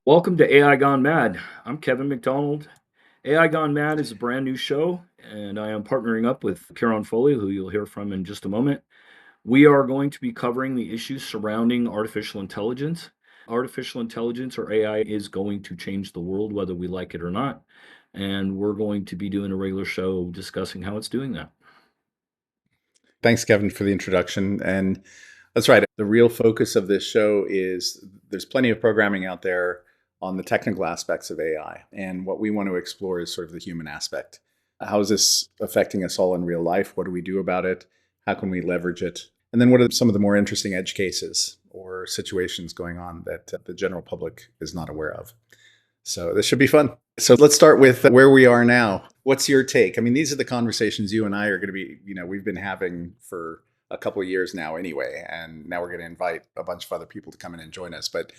Welcome to AI Gone Mad. I'm Kevin McDonald. AI Gone Mad is a brand new show, and I am partnering up with Ciaran Foley, who you'll hear from in just a moment. We are going to be covering the issues surrounding artificial intelligence. Artificial intelligence, or AI, is going to change the world whether we like it or not. And we're going to be doing a regular show discussing how it's doing that. Thanks, Kevin, for the introduction. And that's right. The real focus of this show is there's plenty of programming out there on the technical aspects of AI. And what we want to explore is sort of the human aspect. How is this affecting us all in real life? What do we do about it? How can we leverage it? And then what are some of the more interesting edge cases or situations going on that the general public is not aware of? So this should be fun. So let's start with where we are now. What's your take? I mean, these are the conversations you and I are going to be, we've been having for a couple of years now anyway, and now we're going to invite a bunch of other people to come in and join us. But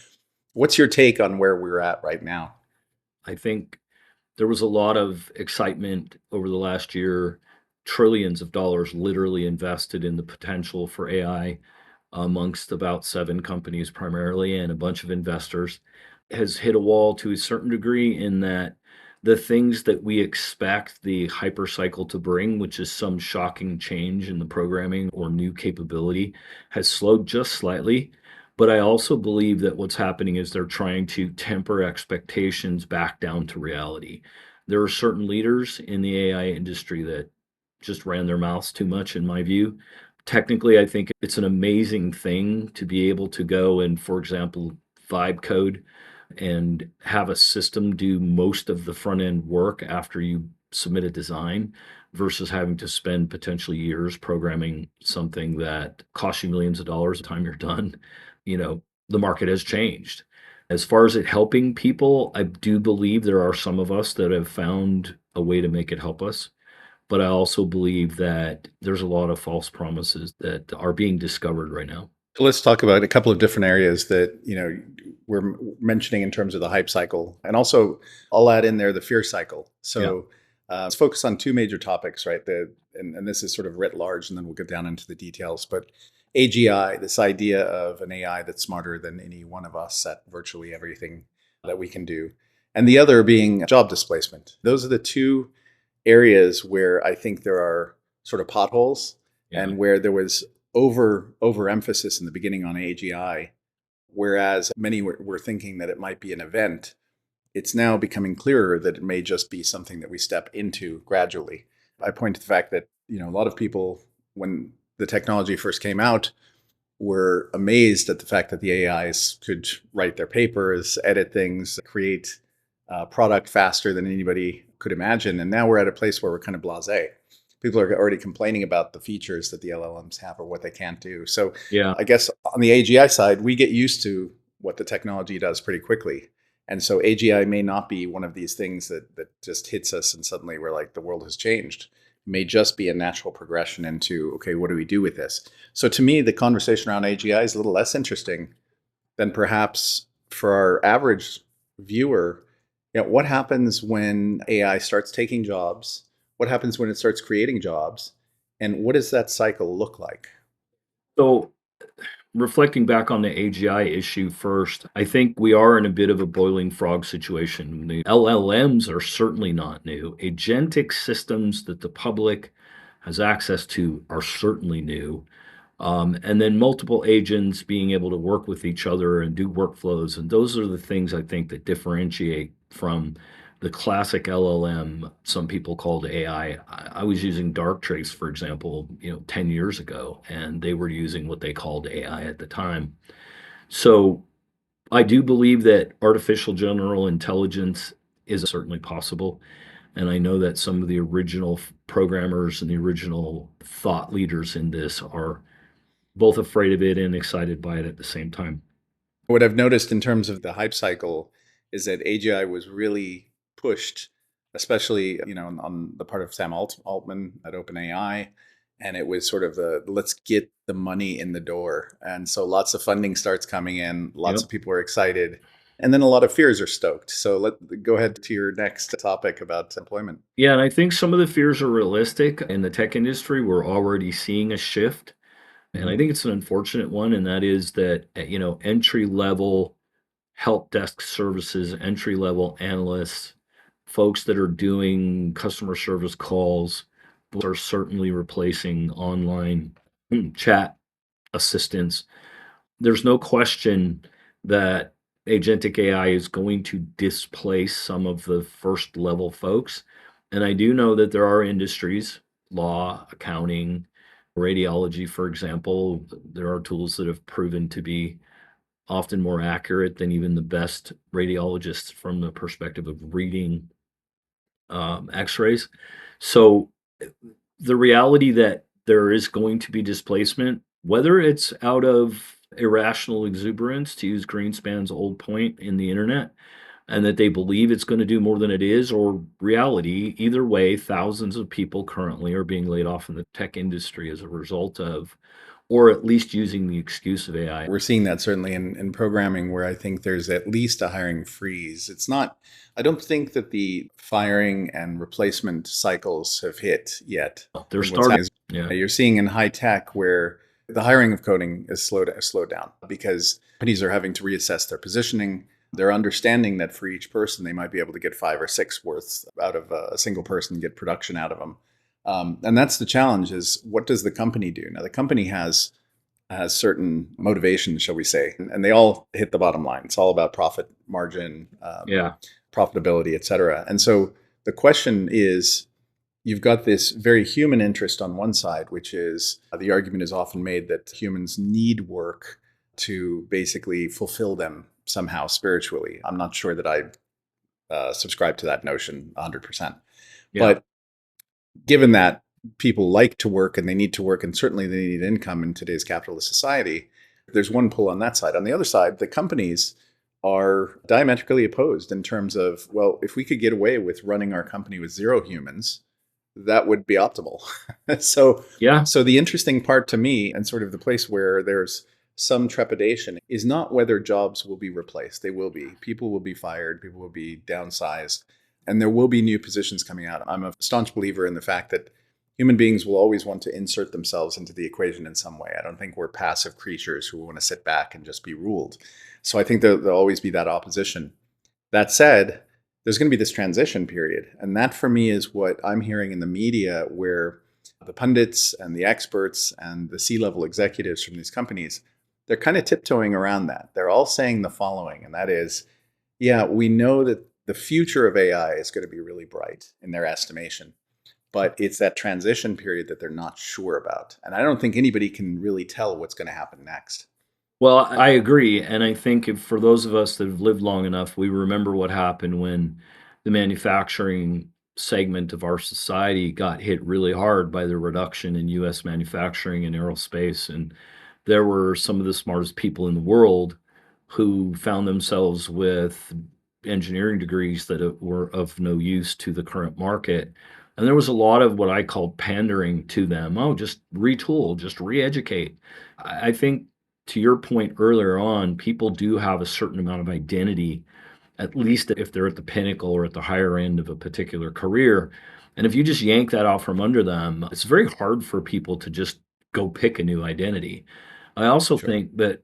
what's your take on where we're at right now? I think there was a lot of excitement over the last year, trillions of dollars literally invested in the potential for AI amongst about 7 companies primarily and a bunch of investors. Has hit a wall to a certain degree in that the things that we expect the hypercycle to bring, which is some shocking change in the programming or new capability, has slowed just slightly. But I also believe that what's happening is they're trying to temper expectations back down to reality. There are certain leaders in the AI industry that just ran their mouths too much, in my view. Technically, I think it's an amazing thing to be able to go and, for example, vibe code and have a system do most of the front end work after you submit a design versus having to spend potentially years programming something that costs you millions of dollars the time you're done. The market has changed. As far as it helping people, I do believe there are some of us that have found a way to make it help us. But I also believe that there's a lot of false promises that are being discovered right now. So let's talk about a couple of different areas that, we're mentioning in terms of the hype cycle. And also I'll add in there the fear cycle. So let's focus on 2 major topics, right? And this is sort of writ large, and then we'll get down into the details. But AGI, this idea of an AI that's smarter than any one of us at virtually everything that we can do. And the other being job displacement. Those are the 2 areas where I think there are sort of potholes and where there was overemphasis in the beginning on AGI, whereas many were thinking that it might be an event. It's now becoming clearer that it may just be something that we step into gradually. I point to the fact that, a lot of people, when the technology first came out, were amazed at the fact that the AIs could write their papers, edit things, create product faster than anybody could imagine. And now we're at a place where we're kind of blasé. People are already complaining about the features that the LLMs have or what they can't do. So I guess on the AGI side, we get used to what the technology does pretty quickly. And so AGI may not be one of these things that just hits us and suddenly we're like, the world has changed. It may just be a natural progression into, okay, what do we do with this? So to me, the conversation around AGI is a little less interesting than perhaps for our average viewer. What happens when AI starts taking jobs? What happens when it starts creating jobs? And what does that cycle look like? So, reflecting back on the AGI issue first, I think we are in a bit of a boiling frog situation. The LLMs are certainly not new. Agentic systems that the public has access to are certainly new. And then multiple agents being able to work with each other and do workflows. And those are the things I think that differentiate from the classic LLM, some people called AI. I was using Darktrace, for example, 10 years ago, and they were using what they called AI at the time. So I do believe that artificial general intelligence is certainly possible. And I know that some of the original programmers and the original thought leaders in this are both afraid of it and excited by it at the same time. What I've noticed in terms of the hype cycle is that AGI was really pushed, especially on the part of Sam Altman at OpenAI, and it was sort of let's get the money in the door, and so lots of funding starts coming in, lots of people are excited, and then a lot of fears are stoked. So go ahead to your next topic about employment. Yeah, and I think some of the fears are realistic. In the tech industry, we're already seeing a shift And I Mhm. think it's an unfortunate one, and that is that, entry level help desk services, entry level analysts, folks that are doing customer service calls are certainly replacing online chat assistants. There's no question that agentic AI is going to displace some of the first level folks. And I do know that there are industries, law, accounting, radiology, for example, there are tools that have proven to be often more accurate than even the best radiologists from the perspective of reading x-rays. So the reality that there is going to be displacement, whether it's out of irrational exuberance, to use Greenspan's old point in the internet, and that they believe it's going to do more than it is, or reality, either way, thousands of people currently are being laid off in the tech industry as a result of, or at least using the excuse of AI. We're seeing that certainly in programming, where I think there's at least a hiring freeze. It's not, I don't think that the firing and replacement cycles have hit yet. I They're think what's starting. happening is Yeah. you're seeing in high tech where the hiring of coding is slowed down because companies are having to reassess their positioning. They're understanding that for each person, they might be able to get five or six worth out of a single person, get production out of them. And that's the challenge: is what does the company do? Now, the company has certain motivations, shall we say, and they all hit the bottom line. It's all about profit margin, Yeah. profitability, et cetera. And so the question is, you've got this very human interest on one side, which is the argument is often made that humans need work to basically fulfill them somehow spiritually. I'm not sure that I subscribe to that notion 100%. Yeah. But given that people like to work and they need to work, and certainly they need income in today's capitalist society, there's one pull on that side. On the other side, the companies are diametrically opposed in terms of, well, if we could get away with running our company with zero humans, that would be optimal. so Yeah. so the interesting part to me, and sort of the place where there's some trepidation, is not whether jobs will be replaced. They will be. People will be fired, people will be downsized, and there will be new positions coming out. I'm a staunch believer in the fact that human beings will always want to insert themselves into the equation in some way. I don't think we're passive creatures who want to sit back and just be ruled. So I think there'll always be that opposition. That said, there's going to be this transition period. And that for me is what I'm hearing in the media, where the pundits and the experts and the C-level executives from these companies, they're kind of tiptoeing around that. They're all saying the following, and that is, yeah, we know that the future of AI is going to be really bright in their estimation, but it's that transition period that they're not sure about. And I don't think anybody can really tell what's going to happen next. Well, I agree, and I think if for those of us that have lived long enough, we remember what happened when the manufacturing segment of our society got hit really hard by the reduction in US manufacturing and aerospace, and there were some of the smartest people in the world who found themselves with engineering degrees that were of no use to the current market, and there was a lot of what I call pandering to them. "Oh, just retool, just re-educate." I think to your point earlier on, people do have a certain amount of identity, at least if they're at the pinnacle or at the higher end of a particular career. And if you just yank that out from under them, it's very hard for people to just go pick a new identity. I also Sure. think that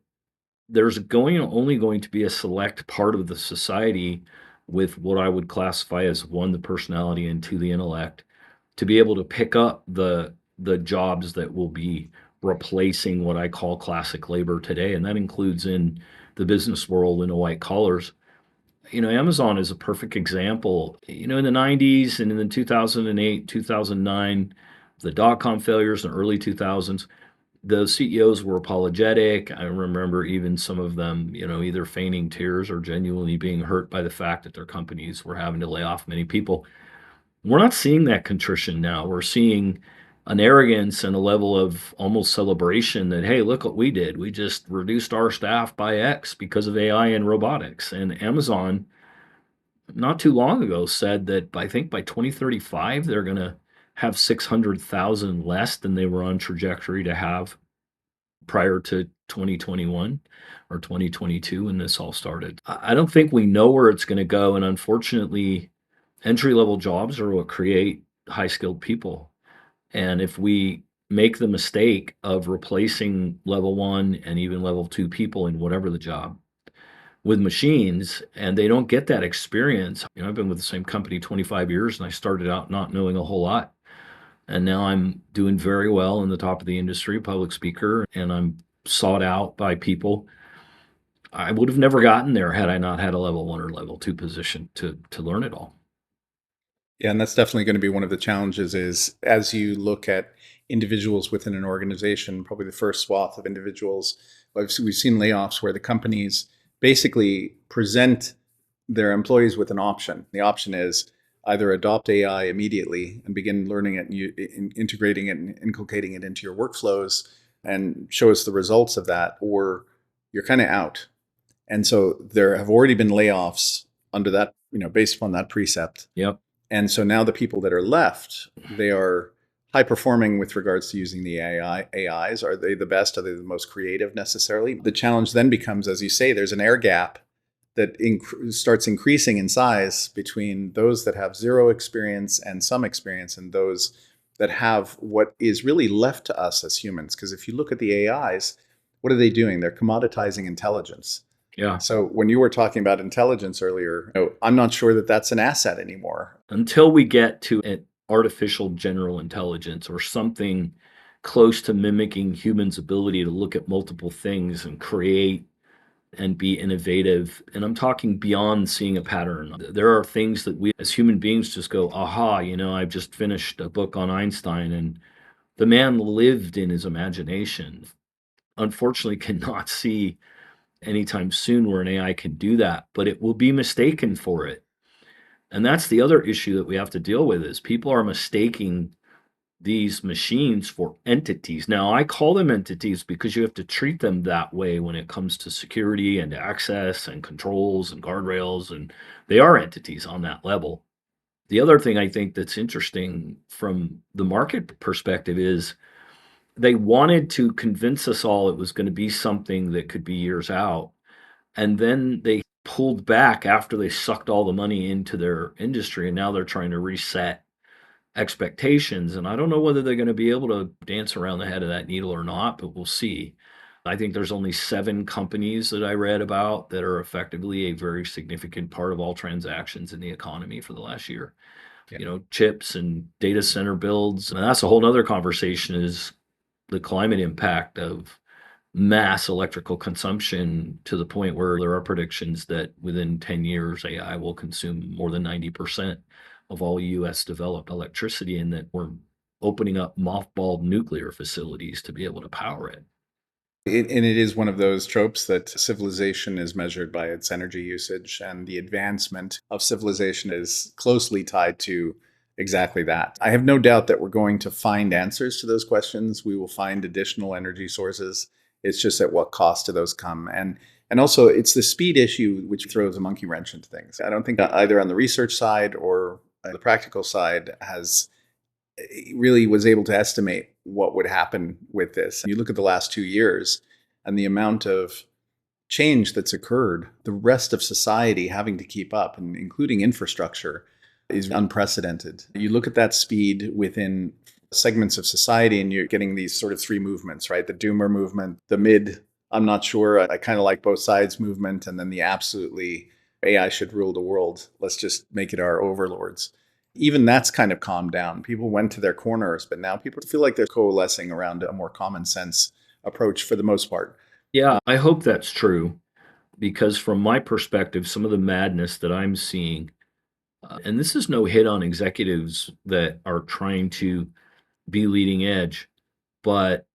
only going to be a select part of the society with what I would classify as one, the personality, and two, the intellect, to be able to pick up the jobs that will be replacing what I call classic labor today, and that includes in the business world in the white collars. Amazon is a perfect example. In the 90s and in the 2008, 2009, the dot-com failures in the early 2000s, the CEOs were apologetic. I remember even some of them, either feigning tears or genuinely being hurt by the fact that their companies were having to lay off many people. We're not seeing that contrition now. We're seeing an arrogance and a level of almost celebration that, hey, look what we did. We just reduced our staff by X because of AI and robotics. And Amazon, not too long ago, said that I think by 2035, they're going to have 600,000 less than they were on trajectory to have prior to 2021 or 2022 when this all started. I don't think we know where it's going to go. And unfortunately, entry level jobs are what create high skilled people. And if we make the mistake of replacing level 1 and even level 2 people in whatever the job with machines, and they don't get that experience. I've been with the same company 25 years, and I started out not knowing a whole lot, and now I'm doing very well in the top of the industry, public speaker, and I'm sought out by people. I would have never gotten there had I not had a level 1 or level 2 position to learn it all. Yeah, and that's definitely going to be one of the challenges is as you look at individuals within an organization, probably the first swath of individuals, we've seen layoffs where the companies basically present their employees with an option. The option is either adopt AI immediately and begin learning it and integrating it and inculcating it into your workflows and show us the results of that, or you're kind of out. And so there have already been layoffs under that, based upon that precept. Yep. And so now the people that are left, they are high performing with regards to using the AIs. Are they the best? Are they the most creative necessarily? The challenge then becomes, as you say, there's an air gap that starts increasing in size between those that have zero experience and some experience and those that have what is really left to us as humans. Because if you look at the AIs, what are they doing? They're commoditizing intelligence. Yeah. So when you were talking about intelligence earlier, I'm not sure that that's an asset anymore. Until we get to an artificial general intelligence or something close to mimicking humans' ability to look at multiple things and create and be innovative, and I'm talking beyond seeing a pattern. There are things that we as human beings just go, aha, I've just finished a book on Einstein, and the man lived in his imagination. Unfortunately, cannot see anytime soon where an AI can do that, but it will be mistaken for it. And that's the other issue that we have to deal with is people are mistaking these machines for entities. Now, I call them entities because you have to treat them that way when it comes to security and access and controls and guardrails, and they are entities on that level. The other thing I think that's interesting from the market perspective is they wanted to convince us all it was going to be something that could be years out. And then they pulled back after they sucked all the money into their industry, and now they're trying to reset expectations. And I don't know whether they're going to be able to dance around the head of that needle or not, but we'll see. I think there's only 7 companies that I read about that are effectively a very significant part of all transactions in the economy for the last year. Yeah. Chips and data center builds. And that's a whole nother conversation is the climate impact of mass electrical consumption to the point where there are predictions that within 10 years, AI will consume more than 90% of all US developed electricity, and that we're opening up mothballed nuclear facilities to be able to power it. And it is one of those tropes that civilization is measured by its energy usage, and the advancement of civilization is closely tied to exactly that. I have no doubt that we're going to find answers to those questions. We will find additional energy sources. It's just at what cost do those come? And also, it's the speed issue which throws a monkey wrench into things. I don't think either on the research side or the practical side has really was able to estimate what would happen with this. You look at the last 2 years and the amount of change that's occurred, the rest of society having to keep up, and including infrastructure, is unprecedented. You look at that speed within segments of society, and you're getting these sort of 3 movements, right? The doomer movement, the mid, I'm not sure, I kind of like both sides movement, and then the absolutely AI should rule the world. Let's just make it our overlords. Even that's kind of calmed down. People went to their corners, but now people feel like they're coalescing around a more common sense approach for the most part. Yeah, I hope that's true because from my perspective, some of the madness that I'm seeing, and this is no hit on executives that are trying to be leading edge, but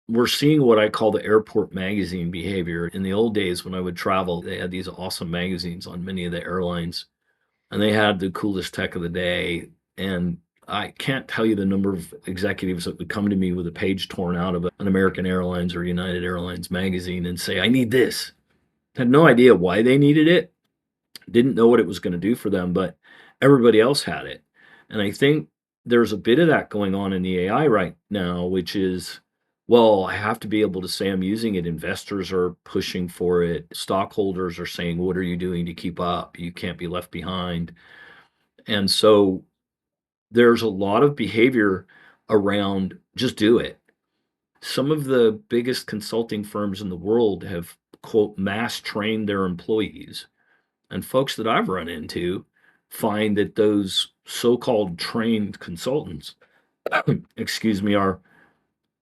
we're seeing what I call the airport magazine behavior. In the old days when I would travel, they had these awesome magazines on many of the airlines, and they had the coolest tech of the day. And I can't tell you the number of executives that would come to me with a page torn out of an American Airlines or United Airlines magazine and say, I need this. Had no idea why they needed it, didn't know what it was going to do for them, but everybody else had it. And I think there's a bit of that going on in the AI right now, which is, well, I have to be able to say I'm using it. Investors are pushing for it. Stockholders are saying, what are you doing to keep up? You can't be left behind. And so there's a lot of behavior around just do it. Some of the biggest consulting firms in the world have, quote, mass trained their employees. And folks that I've run into find that those so-called trained consultants, excuse me, are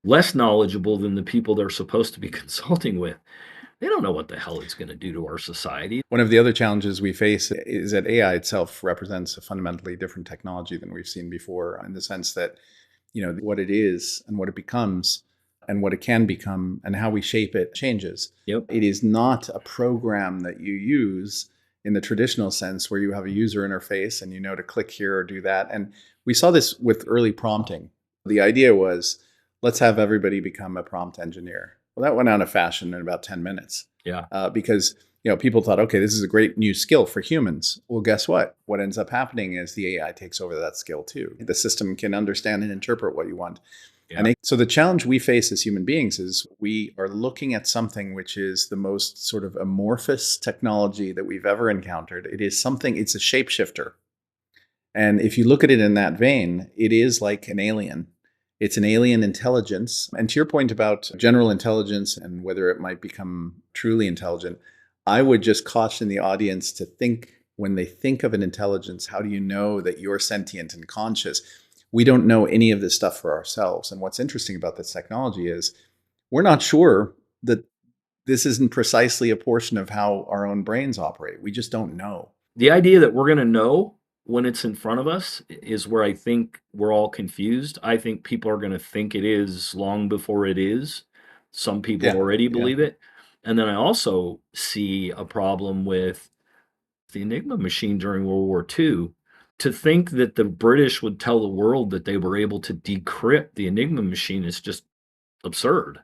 less knowledgeable than the people they're supposed to be consulting with. They don't know what the hell it's going to do to our society. One of the other challenges we face is that AI itself represents a fundamentally different technology than we've seen before, in the sense that, what it is and what it becomes and what it can become and how we shape it changes. Yep. It is not a program that you use in the traditional sense where you have a user interface and you know to click here or do that. And we saw this with early prompting. The idea was, let's have everybody become a prompt engineer. Well, that went out of fashion in about 10 minutes. Yeah. Because people thought, okay, this is a great new skill for humans. Well, guess what? What ends up happening is the AI takes over that skill too. The system can understand and interpret what you want. Yeah. And so the challenge we face as human beings is we are looking at something which is the most sort of amorphous technology that we've ever encountered. It's a shapeshifter. And if you look at it in that vein, it is like an alien. It's an alien intelligence. And to your point about general intelligence and whether it might become truly intelligent, I would just caution the audience to think, when they think of an intelligence, how do you know that you're sentient and conscious? We don't know any of this stuff for ourselves. And what's interesting about this technology is we're not sure that this isn't precisely a portion of how our own brains operate. We just don't know. The idea that we're going to know when it's in front of us is where I think we're all confused. I think people are going to think it is long before it is. Some people Yeah, already yeah. believe it. And then I also see a problem with the Enigma machine during World War II. To think that the British would tell the world that they were able to decrypt the Enigma machine is just absurd.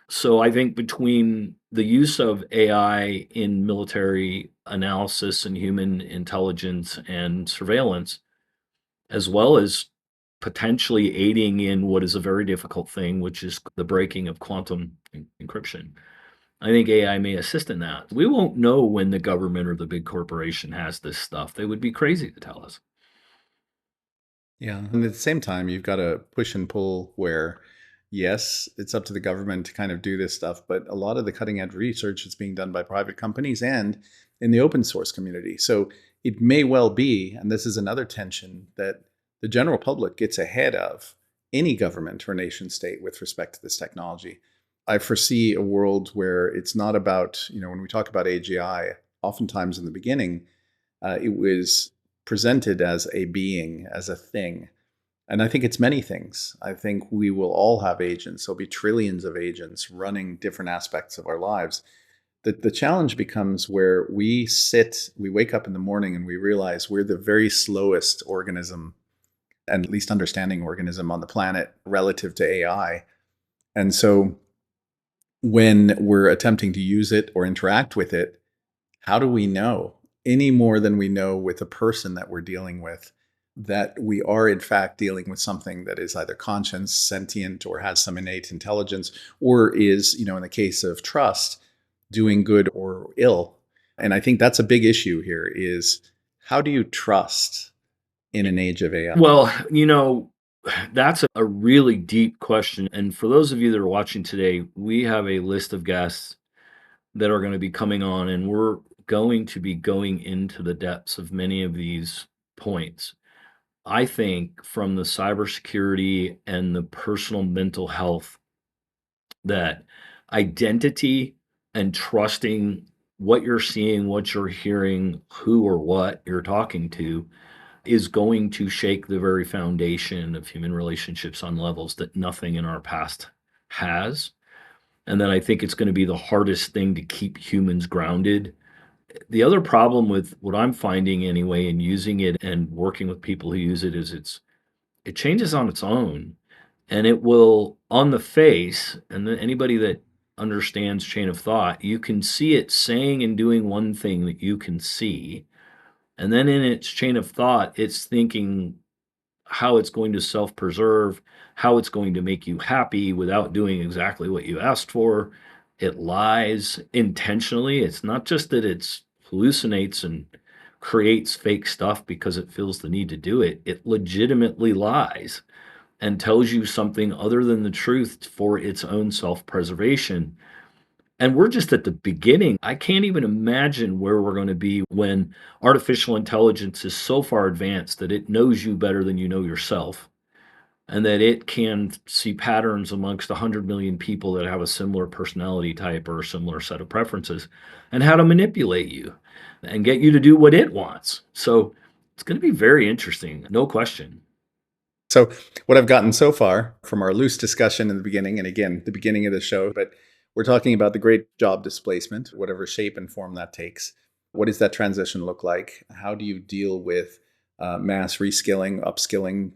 So I think between the use of AI in military analysis and human intelligence and surveillance, as well as potentially aiding in what is a very difficult thing, which is the breaking of quantum encryption, I think AI may assist in that. We won't know when the government or the big corporation has this stuff. They would be crazy to tell us. Yeah. And at the same time, you've got to push and pull where, yes, it's up to the government to kind of do this stuff, but a lot of the cutting edge research is being done by private companies and in the open source community. So it may well be, and this is another tension, that the general public gets ahead of any government or nation state with respect to this technology. I foresee a world where it's not about, when we talk about AGI, oftentimes in the beginning, it was presented as a being, as a thing. And I think it's many things. I think we will all have agents. There'll be trillions of agents running different aspects of our lives. The challenge becomes where we wake up in the morning and we realize we're the very slowest organism and least understanding organism on the planet relative to AI. And so when we're attempting to use it or interact with it, how do we know, any more than we know with a person that we're dealing with, that we are in fact dealing with something that is either conscious, sentient, or has some innate intelligence, or is, in the case of trust, doing good or ill? And I think that's a big issue here, is how do you trust in an age of AI? Well, that's a really deep question. And for those of you that are watching today, we have a list of guests that are going to be coming on, and we're going to be going into the depths of many of these points. I think from the cybersecurity and the personal mental health, that identity and trusting what you're seeing, what you're hearing, who or what you're talking to is going to shake the very foundation of human relationships on levels that nothing in our past has. And then I think it's going to be the hardest thing to keep humans grounded. The other problem with what I'm finding anyway in using it and working with people who use it is it changes on its own, and it will, on the face, and then anybody that understands chain of thought, you can see it saying and doing one thing that you can see, and then in its chain of thought, it's thinking how it's going to self-preserve, how it's going to make you happy without doing exactly what you asked for. It lies intentionally. It's not just that it's hallucinates and creates fake stuff because it feels the need to do it. It legitimately lies. and tells you something other than the truth for its own self-preservation. And we're just at the beginning. I can't even imagine where we're going to be when artificial intelligence is so far advanced that it knows you better than you know yourself, and that it can see patterns amongst 100 million people that have a similar personality type or a similar set of preferences, and how to manipulate you and get you to do what it wants. So it's going to be very interesting, no question. So, what I've gotten so far from our loose discussion in the beginning, and again, the beginning of the show, but we're talking about the great job displacement, whatever shape and form that takes. What does that transition look like? How do you deal with mass reskilling, upskilling,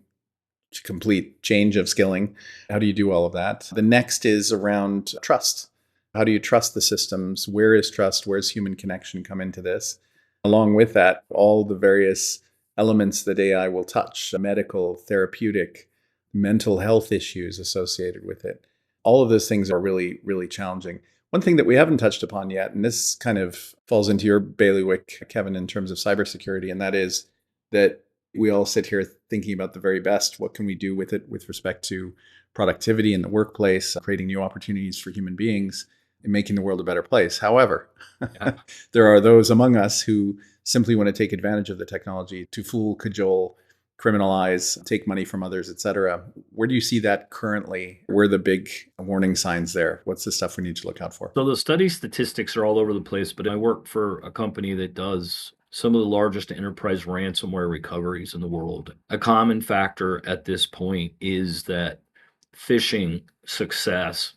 complete change of skilling? How do you do all of that? The next is around trust. How do you trust the systems? Where is trust? Where's human connection come into this? Along with that, all the various elements that AI will touch, medical, therapeutic, mental health issues associated with it. All of those things are really, really challenging. One thing that we haven't touched upon yet, and this kind of falls into your bailiwick, Kevin, in terms of cybersecurity, and that is that we all sit here thinking about the very best. What can we do with it with respect to productivity in the workplace, creating new opportunities for human beings, and making the world a better place? However, Yeah. there are those among us who simply want to take advantage of the technology to fool, cajole, criminalize, take money from others, etc. Where do you see that currently? Where are the big warning signs there? What's the stuff we need to look out for? So the study statistics are all over the place, but I work for a company that does some of the largest enterprise ransomware recoveries in the world. A common factor at this point is that phishing success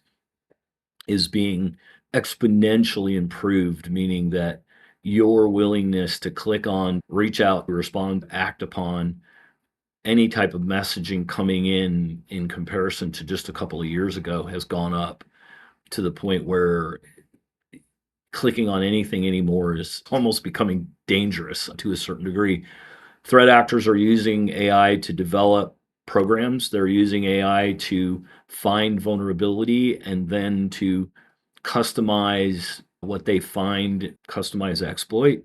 is being exponentially improved, meaning that your willingness to click on, reach out, respond, act upon any type of messaging coming in comparison to just a couple of years ago has gone up to the point where clicking on anything anymore is almost becoming dangerous to a certain degree. Threat actors are using AI to develop programs. They're using AI to find vulnerability and then to customize what they find, customize exploit.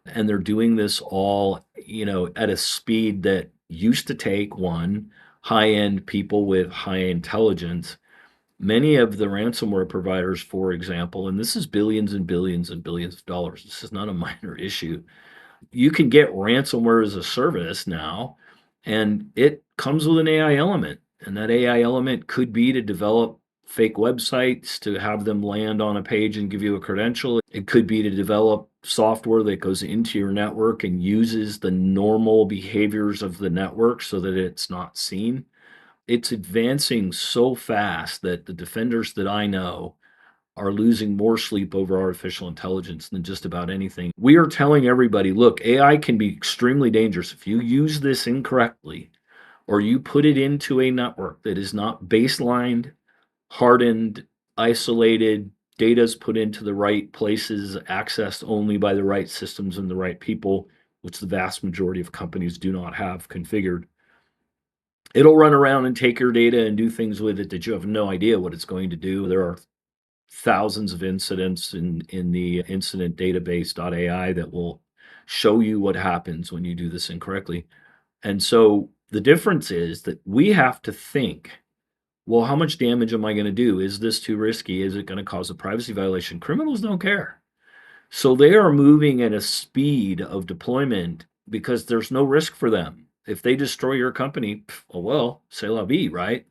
And they're doing this all, at a speed that used to take one high-end people with high intelligence. Many of the ransomware providers, for example, and this is billions and billions and billions of dollars. This is not a minor issue. You can get ransomware as a service now, and it comes with an AI element. And that AI element could be to develop fake websites to have them land on a page and give you a credential. It could be to develop software that goes into your network and uses the normal behaviors of the network so that it's not seen. It's advancing so fast that the defenders that I know are losing more sleep over artificial intelligence than just about anything. We are telling everybody, look, AI can be extremely dangerous if you use this incorrectly or you put it into a network that is not baselined, hardened, isolated, data's put into the right places, accessed only by the right systems and the right people, which the vast majority of companies do not have configured. It'll run around and take your data and do things with it that you have no idea what it's going to do. There are thousands of incidents in the incident database.ai that will show you what happens when you do this incorrectly. And so the difference is that we have to think, well, how much damage am I going to do? Is this too risky? Is it going to cause a privacy violation? Criminals don't care. So they are moving at a speed of deployment because there's no risk for them. If they destroy your company, oh well, c'est la vie, right?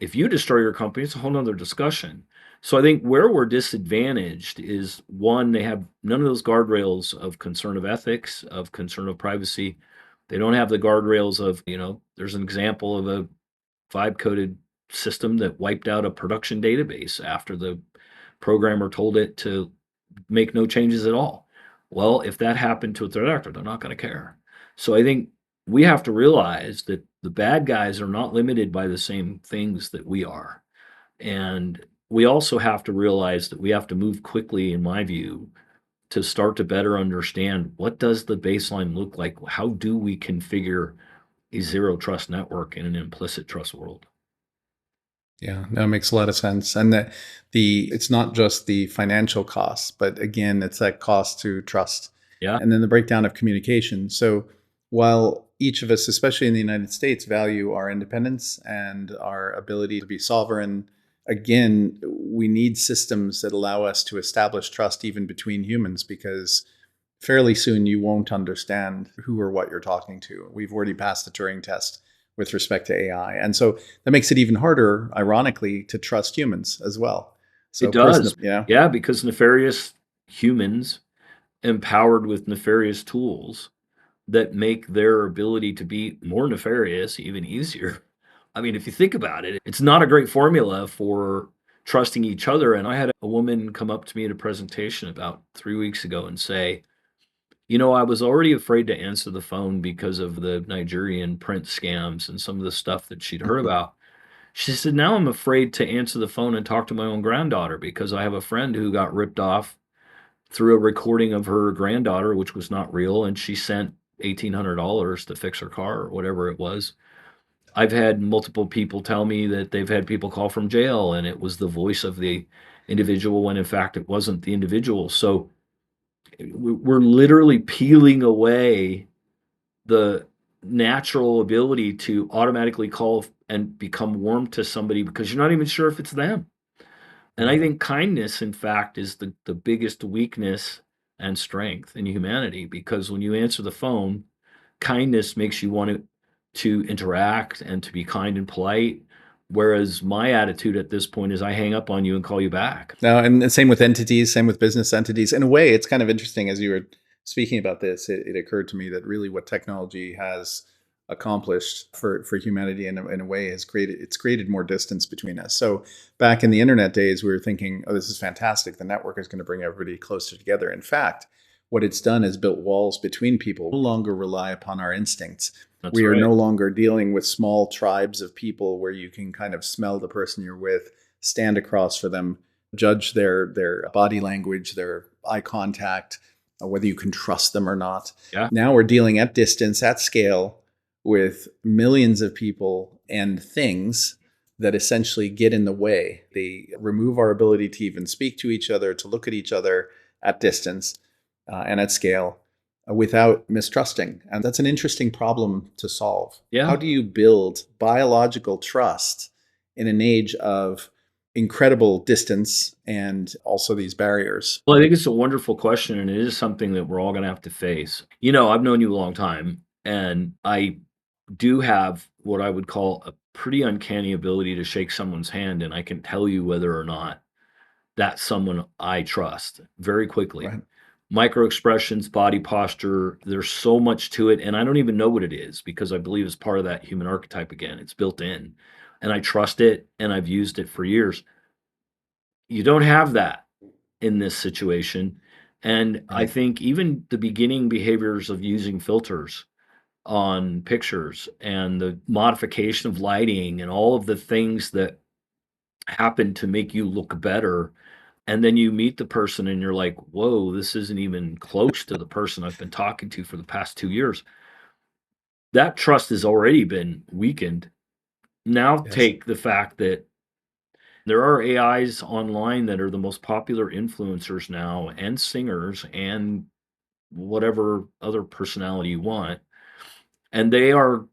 If you destroy your company, it's a whole nother discussion. So I think where we're disadvantaged is one, they have none of those guardrails of concern of ethics, of concern of privacy. They don't have the guardrails of, there's an example of a vibe coded system that wiped out a production database after the programmer told it to make no changes at all. Well, if that happened to a threat actor, they're not going to care. So I think we have to realize that the bad guys are not limited by the same things that we are. And we also have to realize that we have to move quickly, in my view, to start to better understand what does the baseline look like? How do we configure a zero trust network in an implicit trust world? Yeah, no, it makes a lot of sense. And that it's not just the financial costs, but again, it's that cost to trust Yeah. and then the breakdown of communication. So while each of us, especially in the United States, value our independence and our ability to be sovereign. Again, we need systems that allow us to establish trust even between humans, because fairly soon you won't understand who or what you're talking to. We've already passed the Turing test with respect to AI. And so that makes it even harder, ironically, to trust humans as well. So It a person, does. you know, Yeah, because nefarious humans empowered with nefarious tools that make their ability to be more nefarious even easier. I mean, if you think about it, it's not a great formula for trusting each other. And I had a woman come up to me at a presentation about 3 weeks ago and say, I was already afraid to answer the phone because of the Nigerian print scams and some of the stuff that she'd heard about. She said, now I'm afraid to answer the phone and talk to my own granddaughter because I have a friend who got ripped off through a recording of her granddaughter, which was not real, and she sent $1,800 to fix her car or whatever it was. I've had multiple people tell me that they've had people call from jail and it was the voice of the individual when in fact it wasn't the individual. So we're literally peeling away the natural ability to automatically call and become warm to somebody because you're not even sure if it's them. And I think kindness, in fact, is the biggest weakness and strength in humanity, because when you answer the phone, kindness makes you want to interact and to be kind and polite. Whereas my attitude at this point is I hang up on you and call you back. no, and the same with entities, same with business entities. In a way, it's kind of interesting as you were speaking about this. It occurred to me that really what technology has accomplished for humanity in a way has created more distance between us. So back in the internet days, we were thinking, oh, this is fantastic. The network is going to bring everybody closer together. In fact, what it's done is built walls between people. We no longer rely upon our instincts. That's We are right. no longer dealing with small tribes of people where you can kind of smell the person you're with, stand across for them, judge their body language, their eye contact, whether you can trust them or not. Yeah. Now we're dealing at distance, at scale, with millions of people and things that essentially get in the way. They remove our ability to even speak to each other, to look at each other at distance and at scale without mistrusting. And that's an interesting problem to solve. Yeah. How do you build biological trust in an age of incredible distance and also these barriers? Well, I think it's a wonderful question, and it is something that we're all going to have to face. I've known you a long time, and I do have what I would call a pretty uncanny ability to shake someone's hand, and I can tell you whether or not that's someone I trust very quickly. Right. Micro expressions, body posture, there's so much to it, and I don't even know what it is because I believe it's part of that human archetype again. It's built in, and I trust it, and I've used it for years. You don't have that in this situation, and I Right. think even the beginning behaviors of using filters on pictures and the modification of lighting and all of the things that happen to make you look better. And then you meet the person and you're like, whoa, this isn't even close to the person I've been talking to for the past 2 years. That trust has already been weakened. Now Yes. take the fact that there are AIs online that are the most popular influencers now and singers and whatever other personality you want. And they are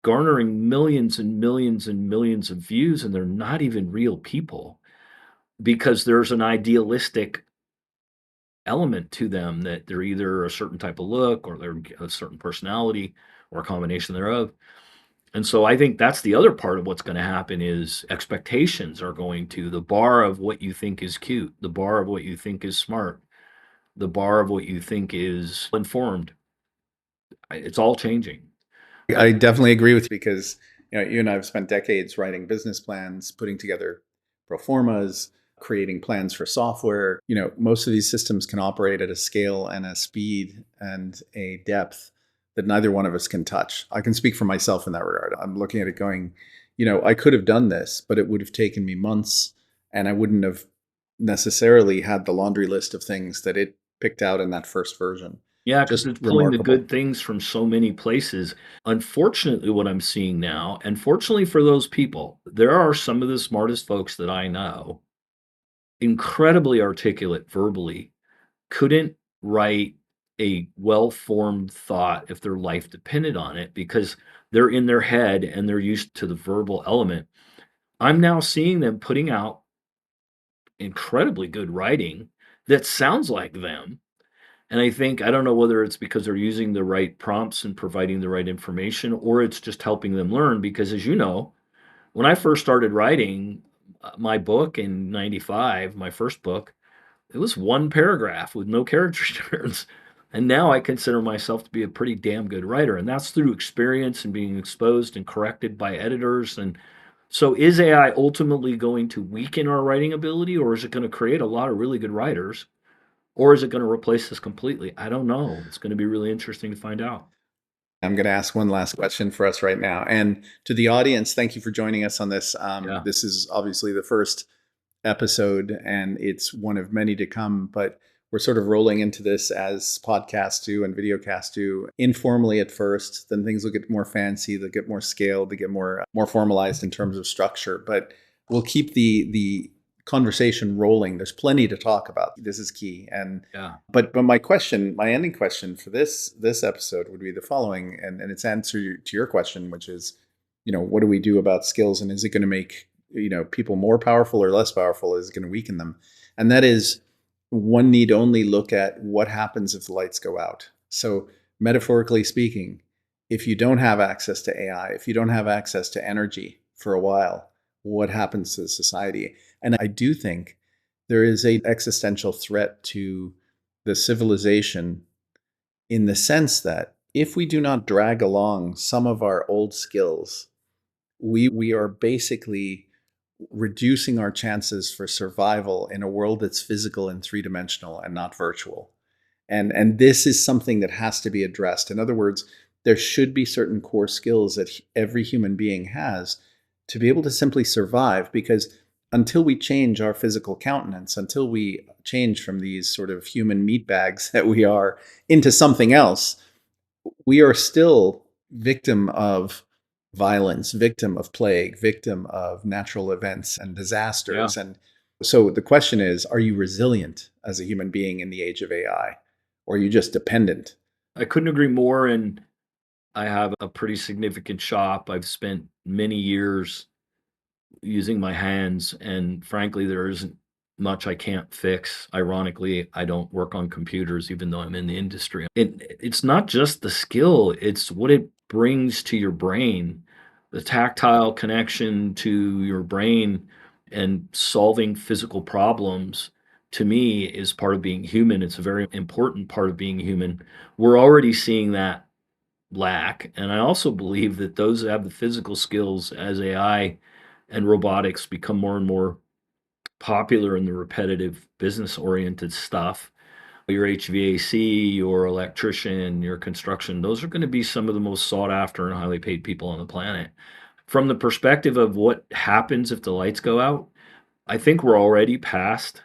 garnering millions and millions and millions of views, and they're not even real people because there's an idealistic element to them that they're either a certain type of look or they're a certain personality or a combination thereof. And so I think that's the other part of what's going to happen is expectations are going to the bar of what you think is cute, the bar of what you think is smart, the bar of what you think is informed. It's all changing. I definitely agree with you because you and I have spent decades writing business plans, putting together pro formas, creating plans for software. Most of these systems can operate at a scale and a speed and a depth that neither one of us can touch. I can speak for myself in that regard. I'm looking at it going, I could have done this, but it would have taken me months and I wouldn't have necessarily had the laundry list of things that it picked out in that first version. Yeah, because Just it's pulling the remarkable. good things from so many places. Unfortunately, what I'm seeing now, and fortunately for those people, there are some of the smartest folks that I know, incredibly articulate verbally, couldn't write a well-formed thought if their life depended on it because they're in their head and they're used to the verbal element. I'm now seeing them putting out incredibly good writing that sounds like them. And I think I don't know whether it's because they're using the right prompts and providing the right information, or it's just helping them learn. Because as you know, when I first started writing my book in 95, my first book, it was one paragraph with no character turns. And now I consider myself to be a pretty damn good writer. And that's through experience and being exposed and corrected by editors. And so is AI ultimately going to weaken our writing ability, or is it going to create a lot of really good writers? Or is it going to replace us completely? I don't know. It's going to be really interesting to find out. I'm going to ask one last question for us right now. And to the audience, thank you for joining us on this. Yeah. This is obviously the first episode and it's one of many to come, but we're sort of rolling into this as podcasts do and videocasts do informally at first. Then things will get more fancy, they'll get more scaled, they get more formalized in terms of structure. But we'll keep the conversation rolling. There's plenty to talk about. This is key. And Yeah. but my ending question for this episode would be the following, and it's answer to your question, which is, what do we do about skills, and is it going to make people more powerful or less powerful? Is it going to weaken them? And that is, one need only look at what happens if the lights go out. So metaphorically speaking, if you don't have access to AI, if you don't have access to energy for a while, what happens to society? And I do think there is a existential threat to the civilization in the sense that if we do not drag along some of our old skills, we are basically reducing our chances for survival in a world that's physical and three-dimensional and not virtual. And this is something that has to be addressed. In other words, there should be certain core skills that every human being has to be able to simply survive, because until we change our physical countenance, until we change from these sort of human meat bags that we are into something else, we are still victim of violence, victim of plague, victim of natural events and Yeah. disasters. And so the question is, are you resilient as a human being in the age of AI? Or are you just dependent? I couldn't agree more. And I have a pretty significant shop. I've spent many years using my hands, and frankly, there isn't much I can't fix. Ironically, I don't work on computers even though I'm in the industry. It's not just the skill, it's what it brings to your brain. The tactile connection to your brain and solving physical problems, to me, is part of being human. It's a very important part of being human. We're already seeing that lack. And I also believe that those that have the physical skills, as AI and robotics become more and more popular in the repetitive business oriented stuff, your HVAC, your electrician, your construction, those are going to be some of the most sought after and highly paid people on the planet. From the perspective of what happens if the lights go out, I think we're already past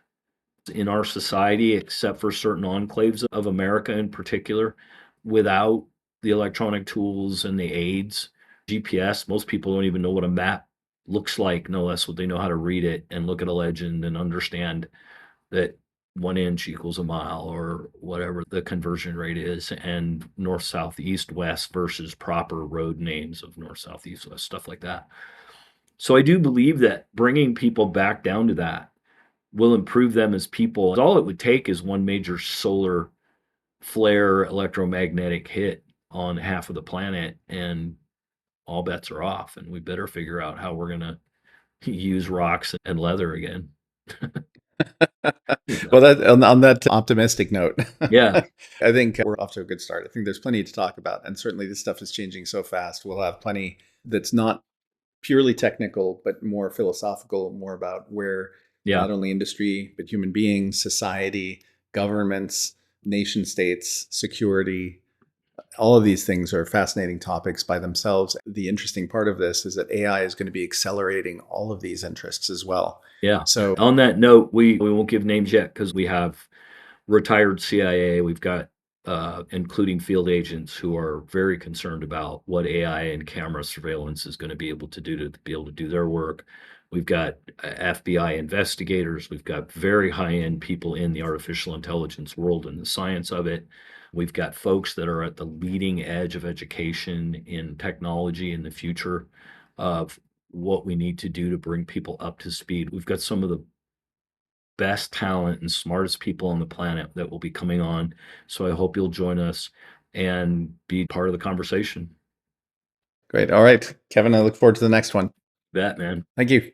in our society, except for certain enclaves of America in particular, without the electronic tools and the aids. GPS, most people don't even know what a map looks like, no less would they know how to read it and look at a legend and understand that 1 inch equals a mile or whatever the conversion rate is, and north, south, east, west versus proper road names of north, south, east, west, stuff like that. So I do believe that bringing people back down to that will improve them as people. All it would take is one major solar flare electromagnetic hit on half of the planet, and all bets are off. And we better figure out how we're going to use rocks and leather again. You Well, know? that on that optimistic note, Yeah. I think we're off to a good start. I think there's plenty to talk about, and certainly this stuff is changing so fast. We'll have plenty that's not purely technical, but more philosophical, more about where Yeah. not only industry, but human beings, society, governments, nation states, security, all of these things are fascinating topics by themselves. The interesting part of this is that AI is going to be accelerating all of these interests as well. Yeah. So, On that note, we won't give names yet because we have retired CIA. We've got including field agents who are very concerned about what AI and camera surveillance is going to be able to do to be able to do their work. We've got FBI investigators. We've got very high-end people in the artificial intelligence world and the science of it. We've got folks that are at the leading edge of education in technology in the future of what we need to do to bring people up to speed. We've got some of the best talent and smartest people on the planet that will be coming on. So I hope you'll join us and be part of the conversation. Great. All right, Kevin, I look forward to the next one. Bet, man. Thank you.